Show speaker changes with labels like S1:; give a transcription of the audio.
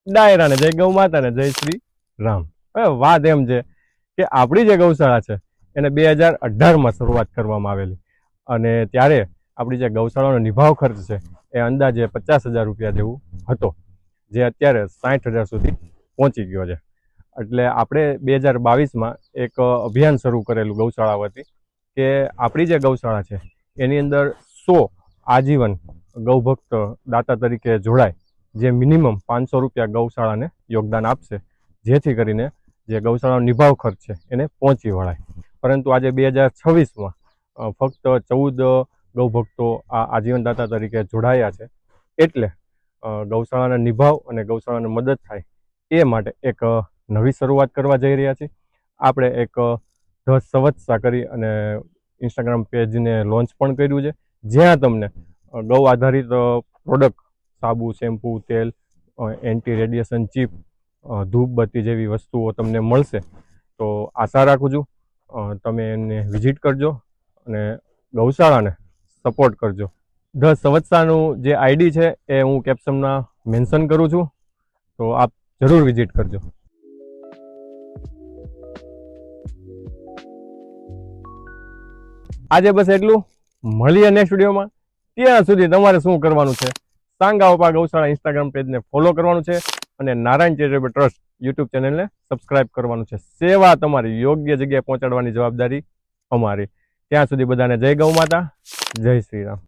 S1: ડાયરા ને જય ગૌ માતા ને જય શ્રી રામ. હવે વાત એમ છે કે આપણી જે ગૌશાળા છે એને 2018માં શરૂઆત કરવામાં આવેલી અને ત્યારે આપણી જે ગૌશાળાનો નિભાવ ખર્ચ છે એ અંદાજે 50,000 રૂપિયા જેવું હતો, જે અત્યારે 60,000 સુધી પહોંચી ગયો છે. એટલે આપણે 2022માં એક અભિયાન શરૂ કરેલું ગૌશાળા વતી કે આપણી જે ગૌશાળા છે એની અંદર 100 આજીવન ગૌભક્ત દાતા તરીકે જોડાય, જે મિનિમમ 500 રૂપિયા ગૌશાળાને યોગદાન આપશે, જેથી કરીને જે ગૌશાળાનો નિભાવ ખર્ચ છે એને પહોંચી વળાય. પરંતુ આજે 2026માં ફક્ત 14 ગૌભક્તો આ આજીવન દાતા તરીકે જોડાયા છે. એટલે ગૌશાળાના નિભાવ અને ગૌશાળાને મદદ થાય એ માટે એક નવી શરૂઆત કરવા જઈ રહ્યા છીએ. આપણે એક ધ સંવત્સા કરી અને ઇન્સ્ટાગ્રામ પેજને લોન્ચ પણ કર્યું છે, જ્યાં તમને ગૌ આધારિત પ્રોડક્ટ, સાબુ, શેમ્પૂ, તેલ, એન્ટી રેડિયેશન ચીપ, ધૂપબત્તી જેવી વસ્તુઓ તમને મળશે. તો આશા રાખું છું તમે એને વિઝિટ કરજો અને ગૌશાળાને સપોર્ટ કરજો. ધ સંવત્સાનું જે આઈડી છે એ હું કેપ્શનમાં મેન્શન કરું છું, તો આપ જરૂર વિઝિટ કરજો. આજે બસ એટલું. મળીએ નેક્સ્ટ વિડીયોમાં. ત્યાં સુધી તમારે શું કરવાનું છે, સાંગાઓપા ગૌશાળા ઇન્સ્ટાગ્રામ પેજને ફોલો કરવાનું છે અને નારાયણ ચેરિટેબલ ટ્રસ્ટ યુટ્યુબ ચેનલને સબસ્ક્રાઇબ કરવાનું છે. સેવા તમારી યોગ્ય જગ્યાએ પહોંચાડવાની જવાબદારી અમારી. ત્યાં સુધી બધાને જય ગૌ માતા, જય શ્રી રામ.